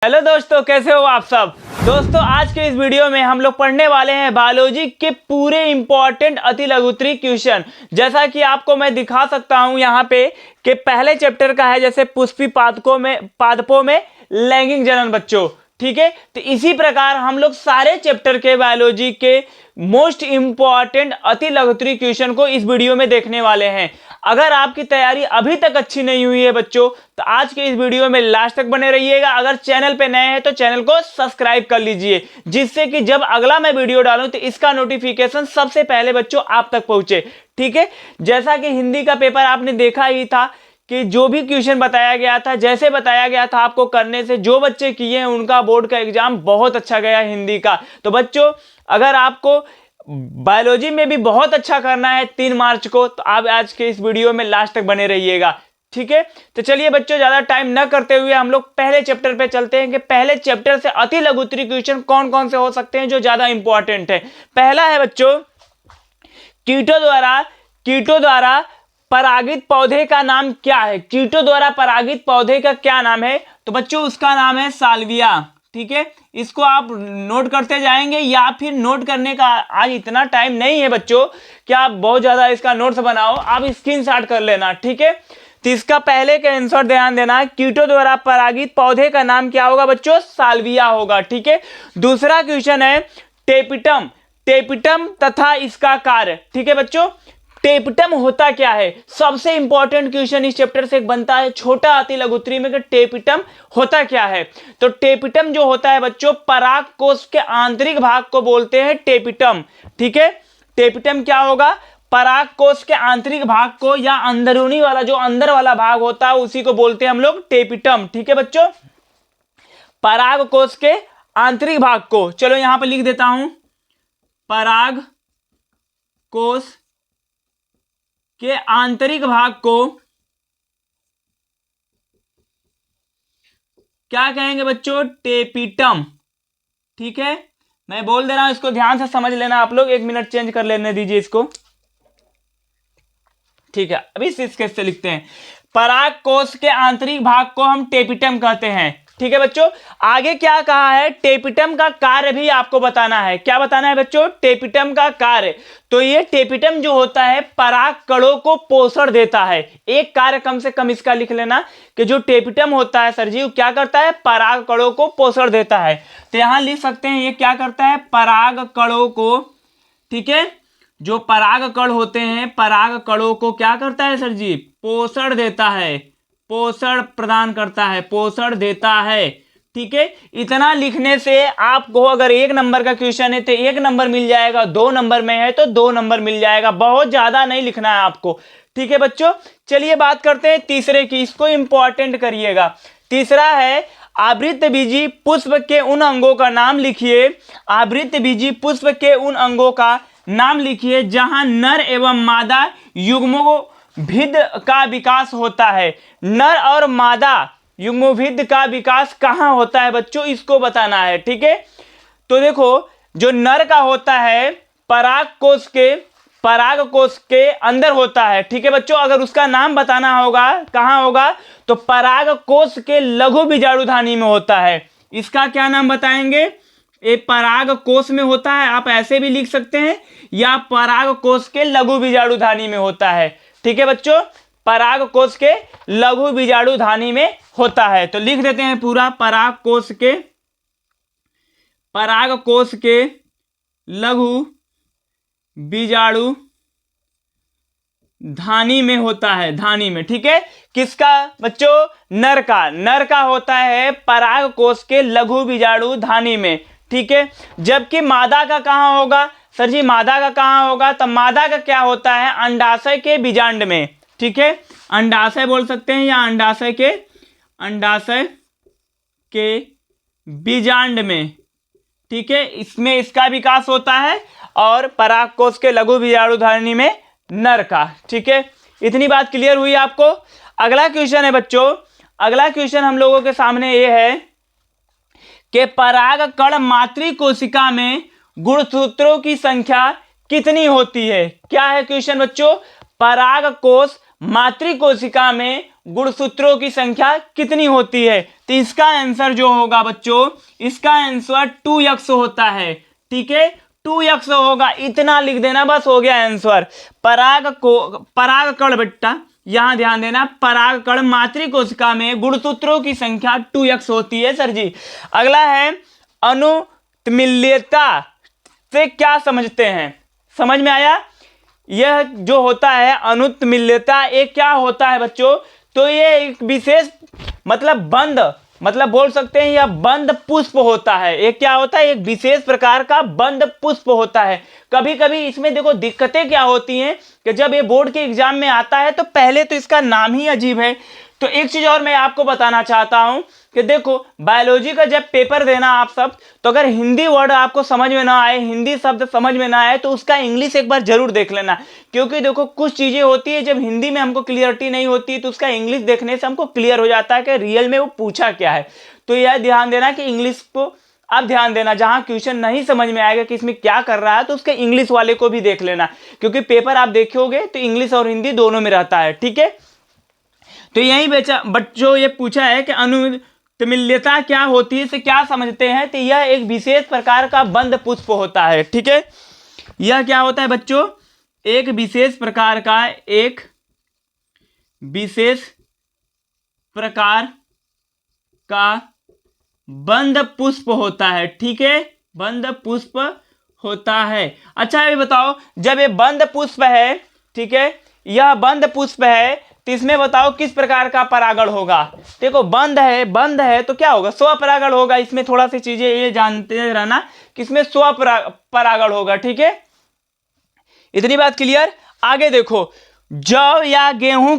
Hello दोस्तों, कैसे हो आप सब। दोस्तों आज के इस वीडियो में हम लोग पढ़ने वाले हैं बायोलॉजी के पूरे इंपॉर्टेंट अति लघुत्तरीय क्वेश्चन। जैसा कि आपको मैं दिखा सकता हूं यहाँ पे कि पहले चैप्टर का है जैसे पुष्पी पादपों में लैंगिक जनन बच्चों, ठीक है। तो इसी प्रकार हम लोग सारे चैप्टर के बायोलॉजी के मोस्ट इंपॉर्टेंट अति लघुत्तरीय क्वेश्चन को इस वीडियो में देखने वाले हैं। अगर आपकी तैयारी अभी तक अच्छी नहीं हुई है बच्चों, तो आज के इस वीडियो में लास्ट तक बने रहिएगा। अगर चैनल पे नए हैं तो चैनल को सब्सक्राइब कर लीजिए, जिससे कि जब अगला मैं वीडियो डालूं तो इसका नोटिफिकेशन सबसे पहले बच्चों आप तक पहुंचे, ठीक है। जैसा कि हिंदी का पेपर आपने देखा ही था कि जो भी क्वेश्चन बताया गया था, जैसे बताया गया था आपको करने से, जो बच्चे किए हैं उनका बोर्ड का एग्जाम बहुत अच्छा गया हिंदी का। तो बच्चों अगर आपको बायोलॉजी में भी बहुत अच्छा करना है 3 मार्च को, तो आप आज के इस वीडियो में लास्ट तक बने रहिएगा, ठीक है। तो चलिए बच्चों ज्यादा टाइम न करते हुए हम लोग पहले चैप्टर पे चलते हैं कि पहले चैप्टर से अति लघुत्तरीय क्वेश्चन कौन कौन से हो सकते हैं जो ज्यादा इंपॉर्टेंट है। पहला है बच्चों, कीटों द्वारा परागित पौधे का नाम क्या है। कीटों द्वारा परागित पौधे का क्या नाम है, तो बच्चों उसका नाम है साल्विया, ठीक है। इसको आप नोट करते जाएंगे या फिर नोट करने का आज इतना टाइम नहीं है बच्चों कि आप बहुत ज्यादा इसका नोट्स बनाओ, आप स्क्रीनशॉट कर लेना, ठीक है। तो इसका पहले का आंसर ध्यान देना, कीटों द्वारा परागित पौधे का नाम क्या होगा बच्चों, साल्विया होगा, ठीक है। दूसरा क्वेश्चन है टेपिटम तथा इसका कार्य, ठीक है बच्चों। टेपिटम होता क्या है, सबसे इंपॉर्टेंट क्वेश्चन इस चैप्टर से बनता है छोटा अति लघुत्तरीय में कि टेपिटम होता क्या है। तो टेपिटम जो होता है बच्चों, पराग कोश के आंतरिक भाग को बोलते हैं टेपिटम, ठीक है। टेपिटम क्या होगा, पराग कोश के आंतरिक भाग को या अंदरूनी वाला जो अंदर वाला भाग होता है उसी को बोलते हैं हम लोग टेपिटम, ठीक है बच्चों। पराग कोश के आंतरिक भाग को, चलो यहां पर लिख देता हूं, पराग कोश के आंतरिक भाग को क्या कहेंगे बच्चों, टेपिटम, ठीक है। मैं बोल दे रहा हूं, इसको ध्यान से समझ लेना आप लोग, 1 मिनट चेंज कर लेने दीजिए इसको, ठीक है। अभी इस केस से लिखते हैं, पराग कोश के आंतरिक भाग को हम टेपिटम कहते हैं, ठीक है बच्चों। आगे क्या कहा है, टेपिटम का कार्य भी आपको बताना है। क्या बताना है बच्चों, टेपिटम का कार्य। तो ये टेपिटम जो होता है पराग कणों को पोषण देता है। एक कार्य कम से कम इसका लिख लेना कि जो टेपिटम होता है सर जी, क्या करता है, पराग कणों को पोषण देता है। तो यहां लिख सकते हैं ये क्या करता है, पराग कणों को, ठीक है। जो पराग कण होते हैं पराग कणों को क्या करता है सर जी, पोषण देता है, पोषण प्रदान करता है, पोषण देता है, ठीक है। इतना लिखने से आपको अगर 1 नंबर का क्वेश्चन है तो 1 नंबर मिल जाएगा, 2 नंबर में है तो 2 नंबर मिल जाएगा, बहुत ज्यादा नहीं लिखना है आपको, ठीक है बच्चों। चलिए बात करते हैं तीसरे की, इसको इंपॉर्टेंट करिएगा। तीसरा है, आवृतबीजी पुष्प के उन अंगों का नाम लिखिए, आवृतबीजी पुष्प के उन अंगों का नाम लिखिए जहां नर एवं मादा युग्मोभिद का विकास होता है। नर और मादा युग्मोभिद का विकास कहां होता है बच्चों, इसको बताना है, ठीक है। तो देखो जो नर का होता है पराग कोश के अंदर होता है, ठीक है बच्चों। अगर उसका नाम बताना होगा कहां होगा, तो पराग कोश के लघु बीजाणुधानी में होता है। इसका क्या नाम बताएंगे, ये पराग कोश में होता है, आप ऐसे भी लिख सकते हैं, या पराग कोश के लघु बीजाणुधानी में होता है, ठीक है बच्चों। पराग कोश के लघु बीजाणुधानी में होता है, तो लिख देते हैं पूरा, पराग कोश के लघु बीजाणु धानी में होता है, धानी में, ठीक है। किसका बच्चों, नर का होता है पराग कोश के लघु बीजाणु धानी में, ठीक है। जबकि मादा का कहां होगा सर जी, मादा का कहां होगा, तो मादा का क्या होता है, अंडाशय के बीजांड में, ठीक है। अंडाशय बोल सकते हैं या अंडाशय के बीजांड में, ठीक है। इसमें इसका विकास होता है और परागकोश के लघु बीजाणुधानी में नर का, ठीक है। इतनी बात क्लियर हुई आपको। अगला क्वेश्चन है बच्चों, अगला क्वेश्चन हम लोगों के सामने ये है कि पराग कण मातृ कोशिका में गुणसूत्रों की संख्या कितनी होती है। क्या है क्वेश्चन बच्चों, पराग कोश मातृ कोशिका में गुणसूत्रों की संख्या कितनी होती है? तो इसका आंसर जो होगा बच्चों, इसका आंसर 2x होता है। ठीक है, 2x होगा, इतना लिख देना, बस हो गया आंसर। परागकण बेटा यहां ध्यान देना, परागकण मातृ कोशिका में गुणसूत्रों की संख्या 2x होती है सर जी। अगला है अनुत्मीयता से क्या समझते हैं? समझ में आया? यह जो होता है अनुत्मीयता, एक क्या होता है बच्चों? तो ये एक विशेष मतलब बंद, मतलब बोल सकते हैं यह बंद पुष्प होता है। एक क्या होता है? एक विशेष प्रकार का बंद पुष्प होता है। कभी कभी इसमें देखो दिक्कतें क्या होती हैं कि जब ये बोर्ड के एग्जाम में आता है तो पहले तो इसका नाम ही अजीब है। तो एक चीज और मैं आपको बताना चाहता हूं कि देखो बायोलॉजी का जब पेपर देना आप सब, तो अगर हिंदी वर्ड आपको समझ में ना आए, हिंदी शब्द समझ में ना आए, तो उसका इंग्लिश एक बार जरूर देख लेना। क्योंकि देखो कुछ चीजें होती है जब हिंदी में हमको क्लियरिटी नहीं होती तो उसका इंग्लिश देखने से हमको क्लियर हो जाता है कि रियल में वो पूछा क्या है। तो यह ध्यान देना कि इंग्लिश को आप ध्यान देना, जहां क्वेश्चन नहीं समझ में आएगा कि इसमें क्या कर रहा है तो उसके इंग्लिश वाले को भी देख लेना, क्योंकि पेपर आप देखोगे तो इंग्लिश और हिंदी दोनों में रहता है। ठीक है, तो यही बच्चों ये पूछा है कि अनुत्मीयता क्या होती है, इसे क्या समझते हैं? तो यह एक विशेष प्रकार का बंद पुष्प होता है। ठीक है, यह क्या होता है बच्चों? एक विशेष प्रकार का, एक विशेष प्रकार का बंद पुष्प होता है। ठीक है, बंद पुष्प होता है। अच्छा ये बताओ, जब ये बंद पुष्प है, ठीक है, यह बंद पुष्प है, तो इसमें बताओ किस प्रकार का परागण होगा? देखो बंद है तो क्या होगा? स्वपरागण होगा। इसमें थोड़ा सी चीजें ये जानते रहना कि इसमें स्वपरागण होगा। ठीक है, इतनी बात क्लियर? आगे देखो, जौ या गेहूं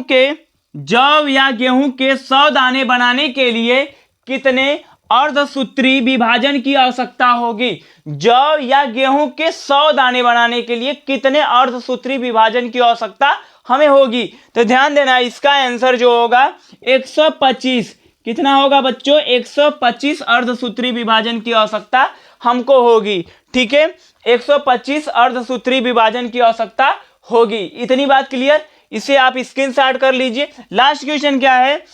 के 100 दाने बनाने के लिए कितने अर्धसूत्री विभाजन की आवश्यकता होगी? जौ या गेहूं के 100 दाने बनाने के लिए कितने अर्धसूत्री विभाजन की आवश्यकता हमें होगी? तो ध्यान देना, इसका आंसर जो होगा 125। कितना होगा बच्चों? 125 अर्धसूत्री विभाजन की आवश्यकता हमको होगी। ठीक है, 125 अर्धसूत्री विभाजन की आवश्यकता होगी। इतनी बात क्लियर? इसे आप स्क्रीनशॉट कर लीजिए। लास्ट क्वेश्चन क्या है?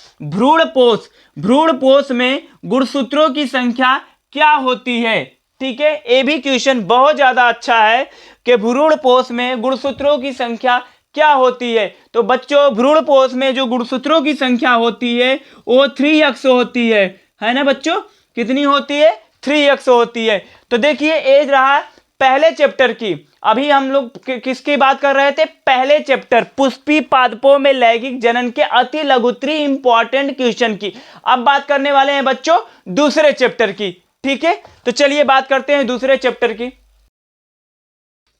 भ्रूणपोष में गुणसूत्रों की संख्या क्या होती है? ठीक है, ये भी क्वेश्चन बहुत ज्यादा अच्छा है कि भ्रूणपोष में गुणसूत्रों की संख्या क्या होती है? तो बच्चों भ्रूणपोष में जो गुणसूत्रों की संख्या होती है वो 3x होती है ना बच्चों? कितनी होती है? 3x होती है। तो देखिए एज रहा पहले चैप्टर की, अभी हम लोग किसकी बात कर रहे थे? पहले चैप्टर पुष्पी पादपों में लैंगिक जनन के अति लघुत्री इंपॉर्टेंट क्वेश्चन की। अब बात करने वाले हैं बच्चों दूसरे चैप्टर की। ठीक है, तो चलिए बात करते हैं दूसरे चैप्टर की।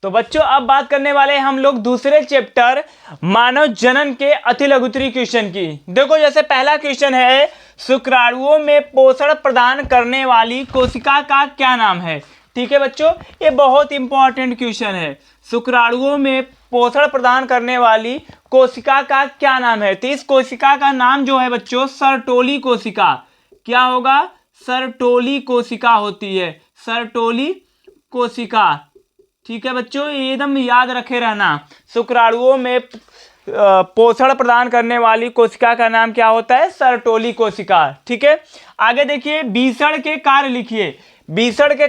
तो बच्चों अब बात करने वाले हैं हम लोग दूसरे चैप्टर मानव जनन के अति लघुत्री क्वेश्चन की। देखो जैसे पहला क्वेश्चन है, शुक्राणुओं में पोषण प्रदान करने वाली कोशिका का क्या नाम है? ठीक है बच्चों, ये बहुत इंपॉर्टेंट क्वेश्चन है। शुक्राणुओं में पोषण प्रदान करने वाली कोशिका का क्या नाम है? तो इस कोशिका का नाम जो है बच्चों सर्टोली कोशिका। क्या होगा? सर्टोली कोशिका होती है, सर्टोली कोशिका। ठीक है बच्चों, एकदम याद रखे रहना। शुक्राणुओं में पोषण प्रदान करने वाली कोशिका का नाम क्या होता है? सर्टोली कोशिका। ठीक है, आगे देखिए बीसण के कार्य लिखिए। बीसण के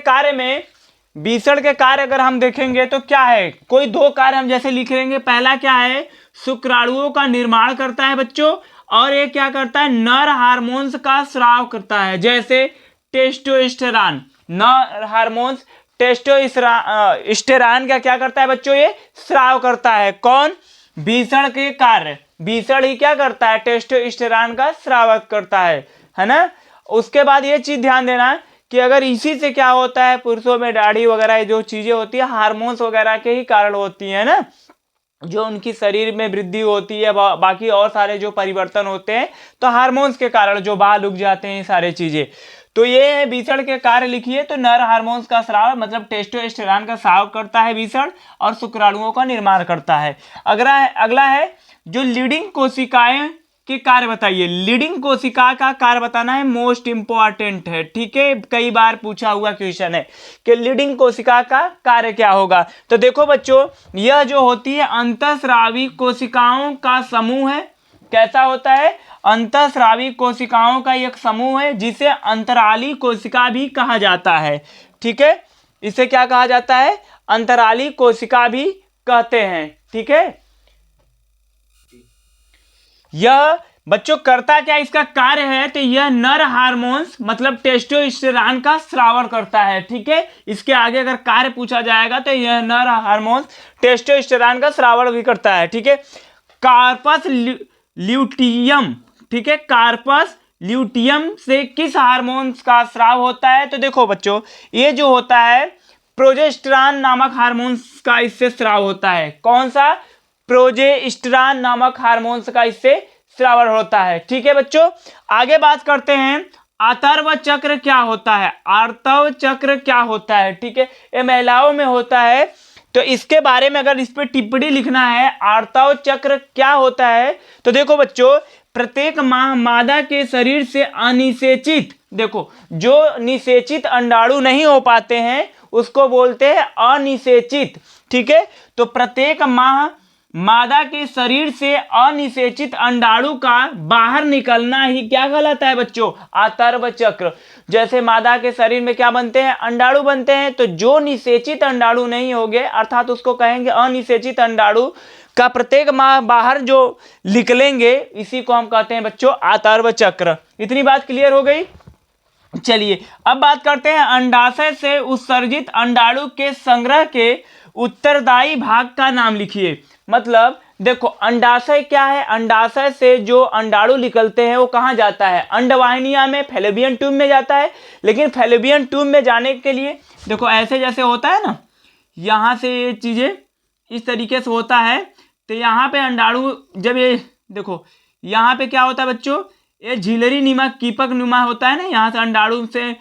कार्य अगर हम देखेंगे तो क्या है? कोई दो कार्य हम जैसे लिख लेंगे। पहला क्या है? शुक्राणुओं का निर्माण करता है बच्चों, और ये क्या करता है? नर हार्मोन्स का स्राव करता है, जैसे टेस्टोस्टेरॉन। नर हार्मोन्स टेस्टोस्टेरॉन का क्या करता है बच्चों? ये स्राव करता है। कौन? बीसण के कार्य। बीसण ही क्या करता है? टेस्टोस्टेरॉन का स्राव करता है ना? उसके बाद ये चीज ध्यान देना कि अगर इसी से क्या होता है, पुरुषों में दाढ़ी वगैरह जो चीजें होती है हार्मोन्स वगैरह के ही कारण होती है ना, जो उनकी शरीर में वृद्धि होती है, बाकी और सारे जो परिवर्तन होते हैं तो हार्मोन्स के कारण जो बाल उग जाते हैं सारे चीजें। तो ये बीसण के कार्य लिखिए। तो नर हार्मोन्स का स्राव मतलब टेस्टोस्टेरॉन का स्राव करता है बीसण, और शुक्राणुओं का निर्माण करता है। अगला है जो लीडिंग कोशिकाएं के कार्य बताइए। लीडिंग कोशिका का कार्य बताना है, मोस्ट इंपॉर्टेंट है, ठीक है, कई बार पूछा हुआ क्वेश्चन है कि लीडिंग कोशिका का कार्य क्या होगा। तो देखो बच्चों, यह जो होती है अंतःस्रावी कोशिकाओं का समूह है। कैसा होता है? अंतःस्रावी कोशिकाओं का एक समूह है जिसे अंतराली कोशिका भी कहा जाता है, ठीक है। इसे क्या कहा जाता है? अंतराली कोशिका भी कहते हैं, ठीक है। यह बच्चों करता क्या, इसका कार्य है, तो यह नर हार्मोन्स मतलब टेस्टोस्टेरोन का स्रावन करता है, ठीक है। इसके आगे अगर कार्य पूछा जाएगा तो यह नर हार्मोन्स टेस्टोस्टेरोन का स्रावन भी करता है, ठीक है। कार्पस ल्यूटियम, ठीक है, कार्पस ल्यूटियम से किस हार्मोन्स का स्राव होता है? तो देखो बच्चों, ये जो होता है प्रोजेस्टेरॉन नामक हार्मोन्स का इससे स्राव होता है। कौन सा? प्रोजेस्टेरॉन नामक हार्मोन्स का इससे स्रावन होता है, ठीक है बच्चों। आगे बात करते हैं, आर्तव चक्र क्या होता है? आर्तव चक्र क्या होता है, ठीक है, ये महिलाओं में होता है। तो इसके बारे में अगर इस पर टिप्पणी लिखना है, आर्तव चक्र क्या होता है, तो देखो बच्चों, प्रत्येक माह मादा के शरीर से अनिषेचित, देखो जो निषेचित अंडाणु नहीं हो पाते हैं उसको बोलते हैं अनिषेचित, ठीक है। तो प्रत्येक माह मादा के शरीर से अनिषेचित अंडाणु का बाहर निकलना ही क्या कहलाता है बच्चों? आर्तव चक्र। जैसे मादा के शरीर में क्या बनते हैं? अंडाणु बनते हैं। तो जो निषेचित अंडाणु नहीं होंगे अर्थात उसको कहेंगे अनिषेचित अंडाणु का प्रत्येक माह बाहर जो निकलेंगे, इसी को हम कहते हैं बच्चों आर्तव चक्र। इतनी बात क्लियर हो गई। चलिए अब बात करते हैं अंडाशय से उत्सर्जित अंडाणु के संग्रह के उत्तरदायी भाग का नाम लिखिए। मतलब देखो अंडाशय क्या है? अंडाशय से जो अंडाणु निकलते हैं वो कहाँ जाता है? अंडवाहिनिया में, फैलोपियन ट्यूब में जाता है। लेकिन फैलोपियन ट्यूब में जाने के लिए देखो ऐसे जैसे होता है ना, यहाँ से ये चीजें इस तरीके से होता है, तो यहाँ पे अंडाणु जब ये देखो यहाँ पे क्या होता है बच्चों, ये झिल्ली नुमा कीपक नुमा होता है ना, यहाँ से अंडाणु से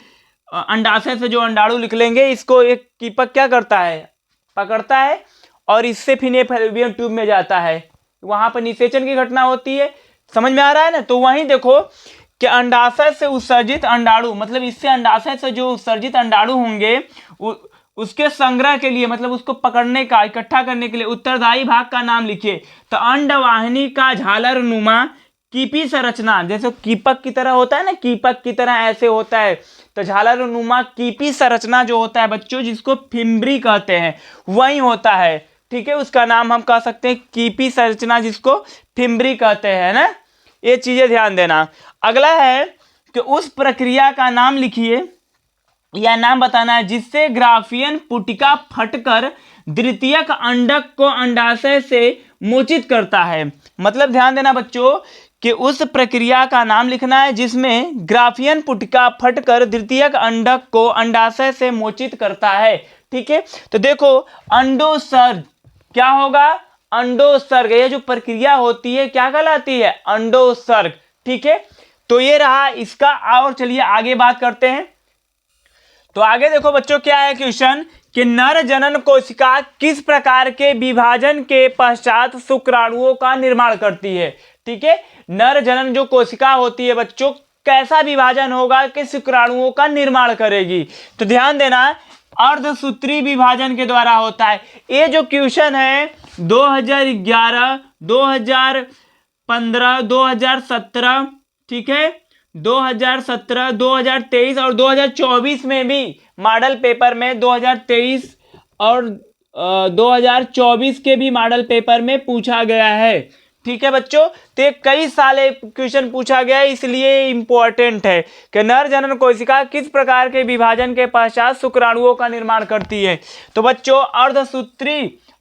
अंडाशय से जो अंडाणु निकलेंगे इसको एक कीपक क्या करता है? पकड़ता है और इससे फिर ये फैलोपियन ट्यूब में जाता है। वहां पर निषेचन की घटना होती है। समझ में आ रहा है ना? तो वहीं देखो कि अंडाशय से उत्सर्जित अंडाणु मतलब इससे अंडाशय से जो उत्सर्जित अंडाणु होंगे उसके संग्रह के लिए मतलब उसको पकड़ने का, इकट्ठा करने के लिए उत्तरदायी भाग का नाम लिखिए। तो अंडवाहिनी का झालर नुमा कीपी संरचना, जैसे कीपक की तरह होता है ना, कीपक की तरह ऐसे होता है, तो झालर नुमा कीपी संरचना जो होता है बच्चों, जिसको फिम्बरी कहते हैं, वही होता है, ठीक है। उसका नाम हम कह सकते हैं कीपी संरचना, जिसको फिम्बरी कहते हैं ना। ये चीजें ध्यान देना। अगला है कि उस प्रक्रिया का नाम लिखिए या नाम बताना है जिससे ग्राफियन पुटिका फटकर द्वितीयक अंडक को अंडाशय से मोचित करता है। मतलब ध्यान देना बच्चों कि उस प्रक्रिया का नाम लिखना है जिसमें ग्राफियन पुटिका फटकर द्वितीयक अंडक को अंडाशय से मोचित करता है, ठीक है। तो देखो अंडोत्सर्ग क्या होगा? अंडोत्सर्ग। ये जो प्रक्रिया होती है क्या कहलाती है? अंडोत्सर्ग, ठीक है। तो ये रहा इसका। और चलिए आगे बात करते हैं। तो आगे देखो बच्चों क्या है क्वेश्चन कि नर जनन कोशिका किस प्रकार के विभाजन के पश्चात शुक्राणुओं का निर्माण करती है, ठीक है। नर जनन जो कोशिका होती है बच्चों, कैसा विभाजन होगा कि शुक्राणुओं का निर्माण करेगी? तो ध्यान देना अर्धसूत्री विभाजन के द्वारा होता है। ये जो क्वेश्चन है 2011, 2015, 2017, ठीक है, 2017, 2023 और 2024 में भी मॉडल पेपर में 2023 और 2024 के भी मॉडल पेपर में पूछा गया है, ठीक है बच्चों। तो कई साल क्वेश्चन पूछा गया है, इसलिए इंपॉर्टेंट है कि नर जनन कोशिका किस प्रकार के विभाजन के पश्चात शुक्राणुओं का निर्माण करती है। तो बच्चों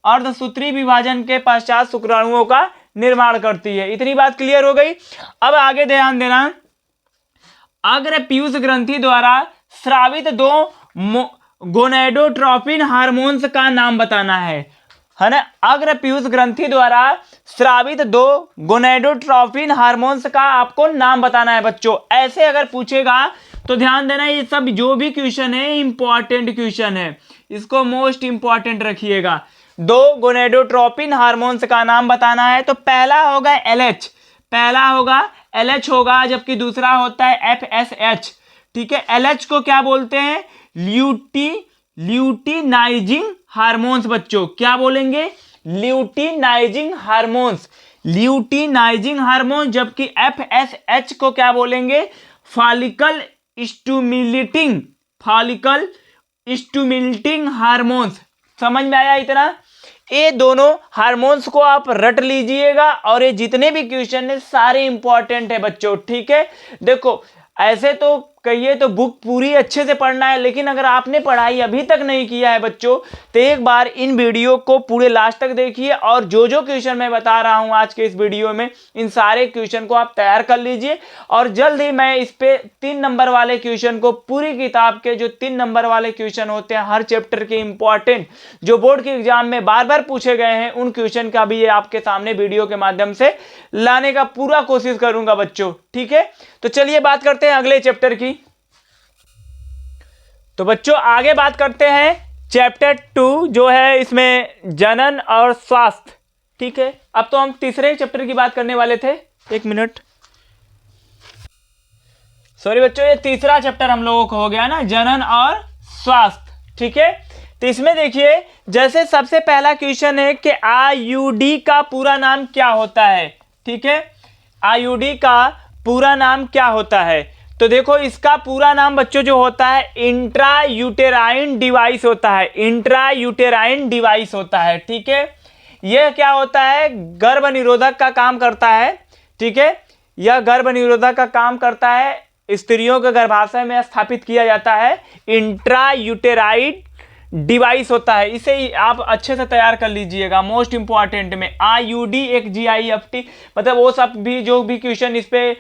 अर्धसूत्री विभाजन के पश्चात शुक्राणुओं का निर्माण करती है। इतनी बात क्लियर हो गई। अब आगे ध्यान देना, अग्र पीयूष ग्रंथि द्वारा स्रावित दो गोनेडोट्रोपिन हार्मोन्स का नाम बताना है ना। अग्र पीयूष ग्रंथि द्वारा स्रावित दो गोनेडोट्रोपिन हार्मोन्स का आपको नाम बताना है बच्चों। ऐसे अगर पूछेगा तो ध्यान देना, ये सब जो भी क्वेश्चन है इंपॉर्टेंट क्वेश्चन है, इसको मोस्ट इंपॉर्टेंट रखिएगा। दो गोनेडोट्रोपिन हार्मोन्स का नाम बताना है। तो पहला होगा LH, पहला होगा LH होगा, जबकि दूसरा होता है FSH। ठीक है, LH को क्या बोलते हैं? Luteinising hormones. बच्चों क्या बोलेंगे? Luteinising hormones, luteinizing hormone. जबकि FSH को क्या बोलेंगे? Follicle stimulating hormones. समझ में आया इतना? ये दोनों हार्मोन्स को आप रट लीजिएगा और ये जितने भी क्वेश्चन है सारे इंपॉर्टेंट है बच्चों। ठीक है, देखो ऐसे तो कहिए तो बुक पूरी अच्छे से पढ़ना है, लेकिन अगर आपने पढ़ाई अभी तक नहीं किया है बच्चों तो एक बार इन वीडियो को पूरे लास्ट तक देखिए और जो जो क्वेश्चन मैं बता रहा हूं आज के इस वीडियो में, इन सारे क्वेश्चन को आप तैयार कर लीजिए। और जल्द ही मैं इस पे 3 नंबर वाले क्वेश्चन को, पूरी किताब के जो 3 नंबर वाले क्वेश्चन होते हैं हर चैप्टर के इंपॉर्टेंट, जो बोर्ड के एग्जाम में बार बार पूछे गए हैं, उन क्वेश्चन का भी ये आपके सामने वीडियो के माध्यम से लाने का पूरा कोशिश करूंगा बच्चों। ठीक है, तो चलिए बात करते हैं अगले चैप्टर की। तो बच्चों आगे बात करते हैं चैप्टर 2 जो है इसमें जनन और स्वास्थ्य। ठीक है, अब तो हम तीसरे चैप्टर की बात करने वाले थे। एक मिनट, सॉरी बच्चों, ये तीसरा चैप्टर हम लोगों को हो गया ना, जनन और स्वास्थ्य। ठीक है, तो इसमें देखिए जैसे सबसे पहला क्वेश्चन है कि आईयूडी का पूरा नाम क्या होता है। ठीक है, आईयूडी का पूरा नाम क्या होता है? तो देखो इसका पूरा नाम बच्चों जो होता है इंट्रायूटेराइन डिवाइस होता है, इंट्रायूटेराइन डिवाइस होता है। ठीक है, यह क्या होता है? गर्भ निरोधक का काम करता है। ठीक है, यह गर्भ निरोधक का काम करता है, स्त्रियों के गर्भाशय में स्थापित किया जाता है, इंट्रायूटेराइन डिवाइस होता है। इसे आप अच्छे से तैयार कर लीजिएगा, मोस्ट इंपॉर्टेंट में आईयूडी एक GIFT, मतलब वो सब भी जो भी क्वेश्चन इस पे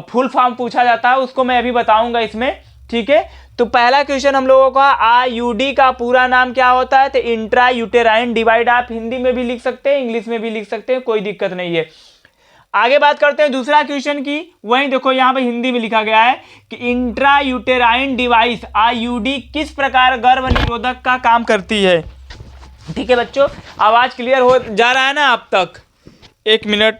फुल फॉर्म पूछा जाता है उसको मैं अभी बताऊंगा इसमें। ठीक है, तो पहला क्वेश्चन हम लोगों का आईयूडी का पूरा नाम क्या होता है? तो इंट्रायूटेराइन डिवाइस। आप हिंदी में भी लिख सकते हैं, इंग्लिश में भी लिख सकते हैं, कोई दिक्कत नहीं है। आगे बात करते हैं दूसरा क्वेश्चन की। वहीं देखो यहाँ पे हिंदी में लिखा गया है कि इंट्रायूटेराइन डिवाइस आईयूडी किस प्रकार गर्भ निरोधक का काम करती है। ठीक है बच्चों, आवाज क्लियर हो जा रहा है ना आप तक? एक मिनट,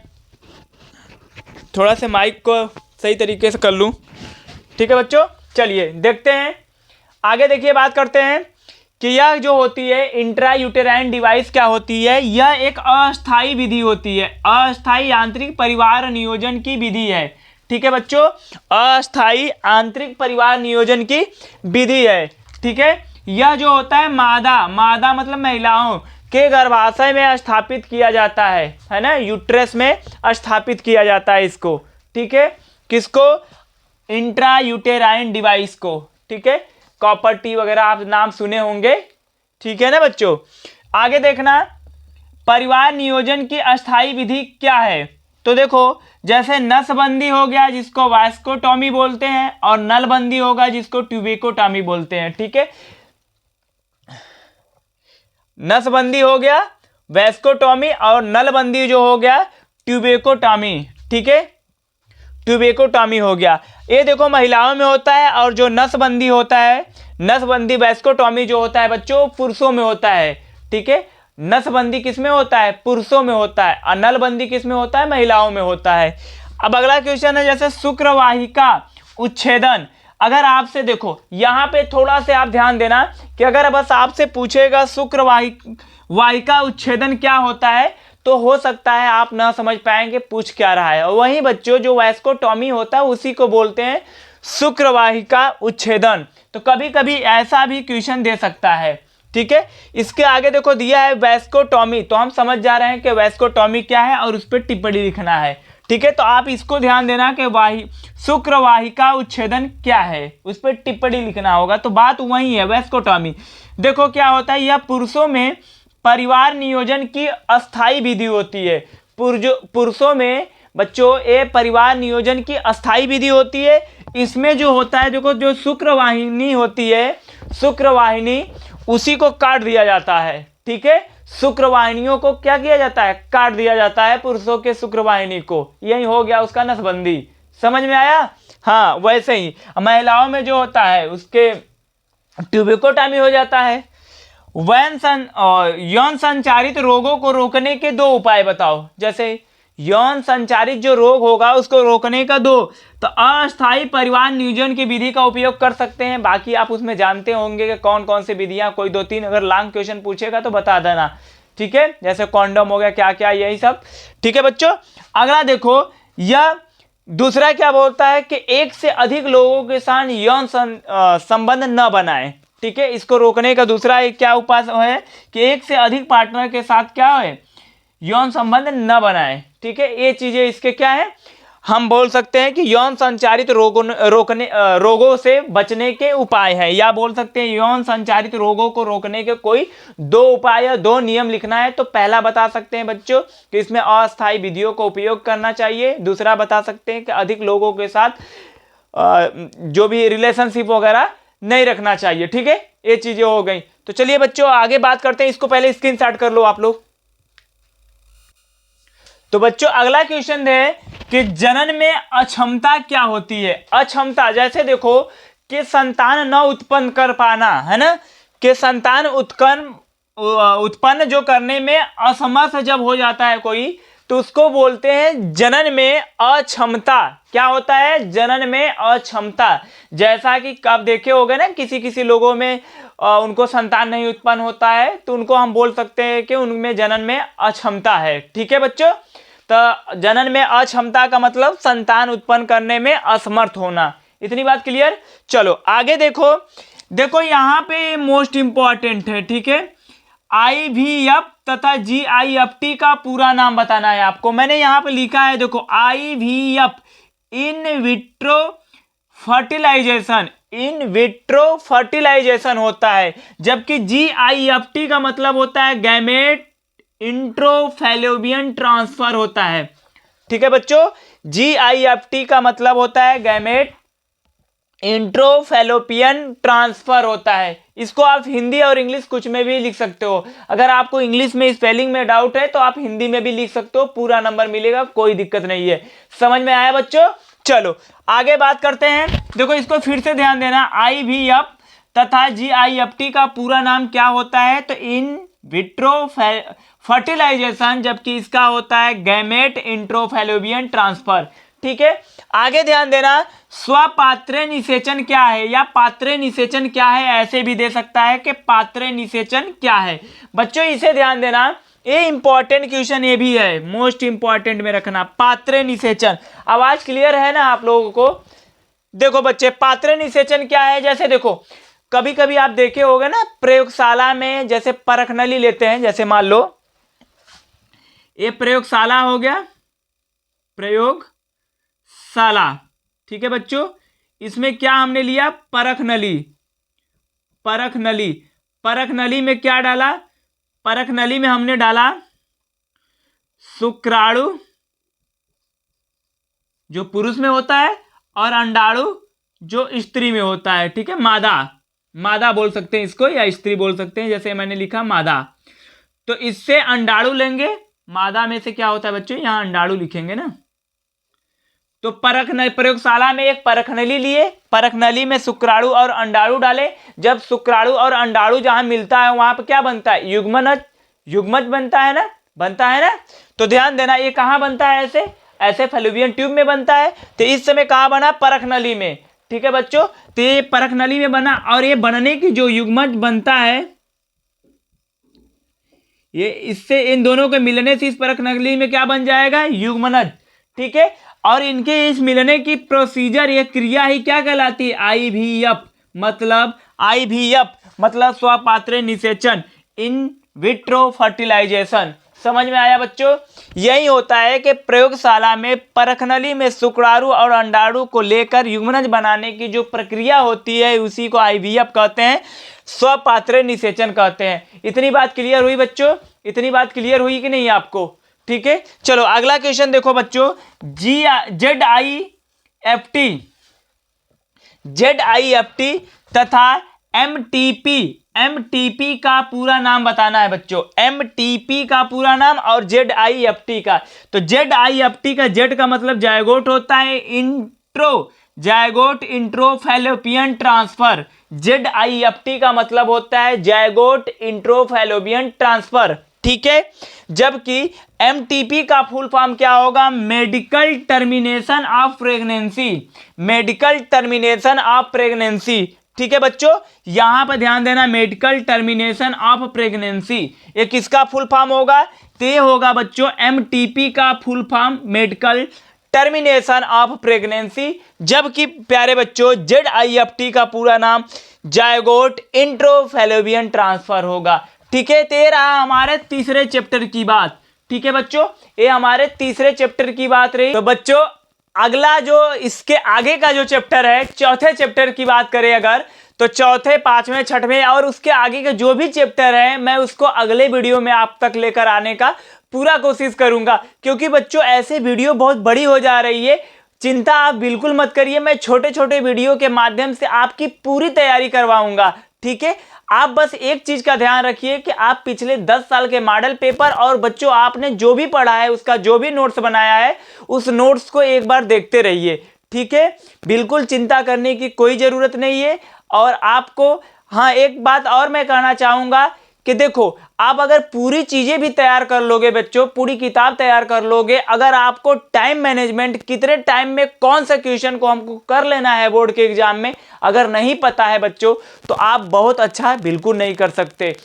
थोड़ा सा माइक को सही तरीके से कर लूं। ठीक है बच्चों, चलिए देखते हैं आगे। देखिए बात करते हैं कि यह जो होती है इंट्रायूटेराइन डिवाइस क्या होती है? यह एक अस्थायी विधि होती है, अस्थायी आंतरिक परिवार नियोजन की विधि है। ठीक है बच्चों, अस्थायी आंतरिक परिवार नियोजन की विधि है। ठीक है, यह जो होता है मादा मतलब महिलाओं के गर्भाशय में स्थापित किया जाता है ना, यूट्रस में स्थापित किया जाता है इसको। ठीक है, किसको? इंट्रायूटेराइन डिवाइस को। ठीक है, कॉपर टी वगैरह आप नाम सुने होंगे। ठीक है ना बच्चों, आगे देखना परिवार नियोजन की अस्थायी विधि क्या है। तो देखो जैसे नसबंदी हो गया जिसको वास्कोटॉमी बोलते हैं, और नलबंदी होगा जिसको ट्यूबेकोटॉमी बोलते हैं। ठीक है, नसबंदी हो गया वैस्कोटॉमी और नलबंदी जो हो गया ट्यूबेकोटॉमी। ठीक है, ट्यूबेकोटॉमी हो गया। ये देखो महिलाओं में होता है, और जो नसबंदी होता है, नसबंदी वैस्कोटॉमी जो होता है बच्चों पुरुषों में होता है। ठीक है, नसबंदी किस में होता है? पुरुषों में होता है, और नलबंदी किस में होता है? महिलाओं में होता है। अब अगला क्वेश्चन है जैसे शुक्रवाहिका उच्छेदन। अगर आपसे देखो यहाँ पे थोड़ा से आप ध्यान देना कि अगर बस आपसे पूछेगा शुक्रवाहिका उच्छेदन क्या होता है, तो हो सकता है आप ना समझ पाएंगे पूछ क्या रहा है। और वहीं बच्चों जो वैस्कोटॉमी होता है उसी को बोलते हैं शुक्रवाहिका उच्छेदन। तो कभी कभी ऐसा भी क्वेश्चन दे सकता है। ठीक है, इसके आगे देखो दिया है वैस्कोटॉमी, तो हम समझ जा रहे हैं कि वैस्कोटॉमी क्या है और उस पर टिप्पणी लिखना है। ठीक है, तो आप इसको ध्यान देना कि शुक्रवाहिका उच्छेदन क्या है, उस पर टिप्पणी लिखना होगा। तो बात वही है, वैस्कोटॉमी। देखो क्या होता है, यह पुरुषों में परिवार नियोजन की अस्थायी विधि होती है। पुरुषों में बच्चों ये परिवार नियोजन की अस्थायी विधि होती है। इसमें जो होता है देखो, जो शुक्रवाहिनी होती है, शुक्रवाहिनी उसी को काट दिया जाता है। ठीक है, शुक्रवाहिनियों को क्या किया जाता है? काट दिया जाता है पुरुषों के शुक्रवाहिनी को। यही हो गया उसका नसबंदी। समझ में आया? हाँ, वैसे ही महिलाओं में जो होता है उसके ट्यूबेकोटॉमी हो जाता है। यौन संचारित रोगों को रोकने के 2 उपाय बताओ। जैसे यौन संचारित जो रोग होगा उसको रोकने का दो, तो अस्थायी परिवार नियोजन की विधि का उपयोग कर सकते हैं। बाकी आप उसमें जानते होंगे कि कौन कौन सी विधियां, कोई 2-3 अगर लॉन्ग क्वेश्चन पूछेगा तो बता देना, ठीक है, जैसे कॉन्डम हो गया, क्या क्या, यही सब, ठीक है बच्चों। अगला देखो, यह दूसरा क्या बोलता है कि एक से अधिक लोगों के साथ यौन संबंध न बनाए, ठीक है। इसको रोकने का दूसरा एक क्या उपाय है कि एक से अधिक पार्टनर के साथ क्या है, यौन संबंध न बनाए, ठीक है। ये चीजें इसके क्या है, हम बोल सकते हैं कि यौन संचारित रोगों से बचने के उपाय है, या बोल सकते हैं यौन संचारित रोगों को रोकने के कोई 2 उपाय या 2 नियम लिखना है तो पहला बता सकते हैं बच्चों कि इसमें अस्थायी विधियों का उपयोग करना चाहिए। दूसरा बता सकते हैं कि अधिक लोगों के साथ जो भी रिलेशनशिप वगैरह नहीं रखना चाहिए, ठीक है। ये चीजें हो गई। तो चलिए बच्चों आगे बात करते हैं, इसको पहले स्क्रीनशॉट कर लो आप लोग। तो बच्चों अगला क्वेश्चन है कि जनन में अक्षमता क्या होती है। अक्षमता, जैसे देखो कि संतान न उत्पन्न कर पाना, है ना, कि संतान उत्पन्न जो करने में असमर्थ जब हो जाता है कोई, तो उसको बोलते हैं जनन में अक्षमता। क्या होता है, जनन में अक्षमता। जैसा कि कब देखे होगे ना, किसी किसी लोगों में उनको संतान नहीं उत्पन्न होता है, तो उनको हम बोल सकते हैं कि उनमें जनन में अक्षमता है, ठीक है बच्चों। तो जनन में अक्षमता का मतलब संतान उत्पन्न करने में असमर्थ होना। इतनी बात क्लियर। चलो आगे देखो, देखो यहाँ पे मोस्ट इंपॉर्टेंट है, ठीक है। IVF तथा GIFT का पूरा नाम बताना है आपको। मैंने यहाँ पे लिखा है, देखो IVF in vitro fertilisation, in vitro fertilisation होता है, जबकि GIFT का मतलब होता है गैमेट इंट्रोफैलोपियन ट्रांसफर होता है, ठीक है बच्चों। GIFT का मतलब होता है गैमेट इंट्रोफैलोपियन ट्रांसफर होता है। इसको आप हिंदी और इंग्लिश कुछ में भी लिख सकते हो। अगर आपको इंग्लिश में स्पेलिंग में डाउट है तो आप हिंदी में भी लिख सकते हो, पूरा नंबर मिलेगा, कोई दिक्कत नहीं है। समझ में आया बच्चों। चलो आगे बात करते हैं। देखो इसको फिर से ध्यान देना, IVF तथा GIFT का पूरा नाम क्या होता है, तो इन विट्रो फर्टिलाइजेशन, जबकि इसका होता है गैमेट इंट्रोफैलोपियन ट्रांसफर, ठीक है। आगे ध्यान देना, स्वपात्रे निषेचन क्या है या पात्रे निषेचन क्या है, ऐसे भी दे सकता है कि पात्रे निषेचन क्या है। बच्चों इसे ध्यान देना, ये इंपॉर्टेंट क्वेश्चन ये भी है, मोस्ट इंपॉर्टेंट में रखना, पात्रे निषेचन। आवाज क्लियर है ना आप लोगों को। देखो बच्चे पात्रे निषेचन क्या है, जैसे देखो कभी कभी आप देखे होंगे ना प्रयोगशाला में, जैसे परख नली लेते हैं, जैसे मान लो ये प्रयोगशाला हो गया, प्रयोगशाला, ठीक है बच्चों। इसमें क्या हमने लिया, परख नली। परख नली, परख नली में क्या डाला, परख नली में हमने डाला शुक्राणु जो पुरुष में होता है और अंडाणु जो स्त्री में होता है, ठीक है। मादा, मादा बोल सकते हैं इसको या स्त्री बोल सकते हैं, जैसे मैंने लिखा मादा। तो इससे अंडाणु लेंगे, मादा में से क्या होता है बच्चों, यहां अंडाणु लिखेंगे ना। तो प्रयोगशाला में एक परखनली लिए, परखनली में शुक्राणु और अंडाणु डाले। जब शुक्राणु और अंडाणु जहां मिलता है वहां पर क्या बनता है, युग्मनज, युग्मज बनता है ना, बनता है ना। तो ध्यान देना ये कहां बनता है, ऐसे ऐसे फैलोपियन ट्यूब में बनता है। तो इस समय कहां बना, परखनली में, ठीक है बच्चों। तो ये परखनली में बना, और ये बनने की जो युग्मज बनता है, ये इससे इन दोनों के मिलने से इस परखनली में क्या बन जाएगा, युग्मनज, ठीक है। और इनके इस मिलने की प्रोसीजर, ये क्रिया ही क्या कहलाती है, IVF। मतलब IVF मतलब स्वपात्रे निषेचन, इन विट्रो फर्टिलाइजेशन। समझ में आया बच्चों। यही होता है कि प्रयोगशाला में परखनली में शुक्राणु और अंडाणु को लेकर युग्मनज बनाने की जो प्रक्रिया होती है उसी को IVF कहते हैं, स्वपात्रे निषेचन कहते हैं। इतनी बात क्लियर हुई बच्चों, इतनी बात क्लियर हुई कि नहीं आपको, ठीक है। चलो अगला क्वेश्चन देखो बच्चों, ZIFT तथा MTP का पूरा नाम बताना है बच्चों। MTP का पूरा नाम और ZIFT का। तो ZIFT का Z का मतलब जायगोट होता है, जायगोट इंट्रोफैलोपियन ट्रांसफर। ZIFT का मतलब होता है जायगोट इंट्रोफैलोपियन ट्रांसफर, ठीक है। जबकि एमटीपी का फुल फॉर्म क्या होगा? Medical termination of pregnancy, medical termination of pregnancy. ठीक है बच्चों, यहां पर ध्यान देना, मेडिकल टर्मिनेशन ऑफ प्रेगनेंसी ये किसका फुल फॉर्म होगा? ते होगा बच्चों एमटीपी का full form, medical termination of pregnancy. जबकि प्यारे बच्चों ZIFT का पूरा नाम जायगोट इंट्रोफैलोपियन ट्रांसफर होगा। ठीक है, तो ये रहा हमारे तीसरे चैप्टर की बात। ठीक है बच्चों, ये हमारे तीसरे चैप्टर की बात रही। तो बच्चों अगला जो इसके आगे का जो चैप्टर है, चौथे चैप्टर की बात करें अगर, तो चौथे, पांचवें, छठवें और उसके आगे के जो भी चैप्टर है मैं उसको अगले वीडियो में आप तक लेकर आने का पूरा कोशिश करूंगा। क्योंकि बच्चों ऐसे वीडियो बहुत बड़ी हो जा रही है, चिंता आप बिल्कुल मत करिए, मैं छोटे छोटे वीडियो के माध्यम से आपकी पूरी तैयारी करवाऊंगा। ठीक है, आप बस एक चीज का ध्यान रखिए कि आप पिछले 10 साल के मॉडल पेपर और बच्चों आपने जो भी पढ़ा है उसका जो भी नोट्स बनाया है उस नोट्स को एक बार देखते रहिए। ठीक है, बिल्कुल चिंता करने की कोई जरूरत नहीं है। और आपको हाँ एक बात और मैं कहना चाहूंगा कि देखो आप अगर पूरी चीजें भी तैयार कर लोगे बच्चों, पूरी किताब तैयार कर लोगे, अगर आपको टाइम मैनेजमेंट कितने टाइम में कौन सा क्वेश्चन को हमको कर लेना है बोर्ड के एग्जाम में अगर नहीं पता है बच्चों, तो आप बहुत अच्छा बिल्कुल नहीं कर सकते।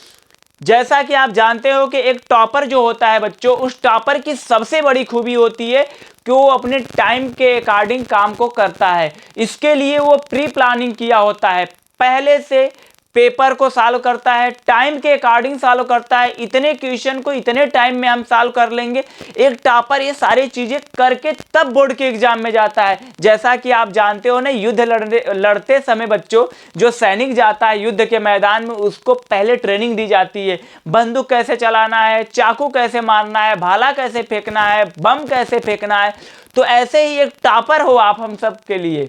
जैसा कि आप जानते हो कि एक टॉपर जो होता है बच्चों, उस टॉपर की सबसे बड़ी खूबी होती है कि वो अपने टाइम के अकॉर्डिंग काम को करता है। इसके लिए वो प्री प्लानिंग किया होता है, पहले से पेपर को सॉल्व करता है, टाइम के अकॉर्डिंग सॉल्व करता है, इतने क्वेश्चन को इतने टाइम में हम सॉल्व कर लेंगे। एक टॉपर ये सारी चीजें करके तब बोर्ड के एग्जाम में जाता है। जैसा कि आप जानते हो ना, युद्ध लड़ते समय बच्चों जो सैनिक जाता है युद्ध के मैदान में, उसको पहले ट्रेनिंग दी जाती है, बंदूक कैसे चलाना है, चाकू कैसे मारना है, भाला कैसे फेंकना है, बम कैसे फेंकना है। तो ऐसे ही एक टॉपर हो आप हम सब के लिए।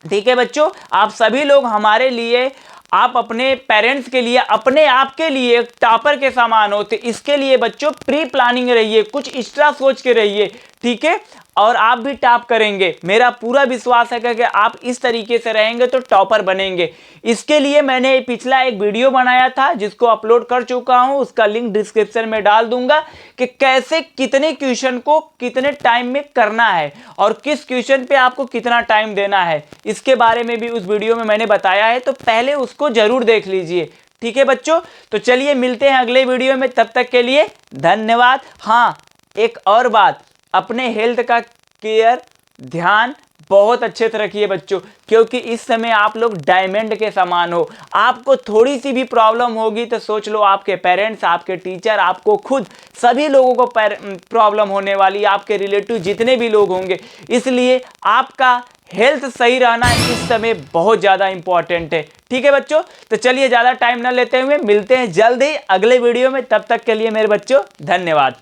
ठीक है बच्चों, आप सभी लोग हमारे लिए, आप अपने पेरेंट्स के लिए, अपने आप के लिए एक टॉपर के समान होते। इसके लिए बच्चों प्री प्लानिंग रहिए, कुछ एक्स्ट्रा सोच के रहिए। ठीक है, और आप भी टॉप करेंगे, मेरा पूरा विश्वास है कि आप इस तरीके से रहेंगे तो टॉपर बनेंगे। इसके लिए मैंने पिछला एक वीडियो बनाया था जिसको अपलोड कर चुका हूं, उसका लिंक डिस्क्रिप्शन में डाल दूंगा कि कैसे कितने क्वेश्चन को कितने टाइम में करना है और किस क्वेश्चन पे आपको कितना टाइम देना है, इसके बारे में भी उस वीडियो में मैंने बताया है, तो पहले उसको जरूर देख लीजिए। ठीक है बच्चों, तो चलिए मिलते हैं अगले वीडियो में, तब तक के लिए धन्यवाद। हाँ एक और बात, अपने हेल्थ का केयर ध्यान बहुत अच्छे से रखिए बच्चों, क्योंकि इस समय आप लोग डायमंड के समान हो। आपको थोड़ी सी भी प्रॉब्लम होगी तो सोच लो आपके पेरेंट्स, आपके टीचर, आपको खुद, सभी लोगों को प्रॉब्लम होने वाली, आपके रिलेटिव जितने भी लोग होंगे। इसलिए आपका हेल्थ सही रहना इस समय बहुत ज़्यादा इंपॉर्टेंट है। ठीक है बच्चों, तो चलिए ज़्यादा टाइम ना लेते हुए मिलते हैं जल्द ही अगले वीडियो में, तब तक के लिए मेरे बच्चों धन्यवाद।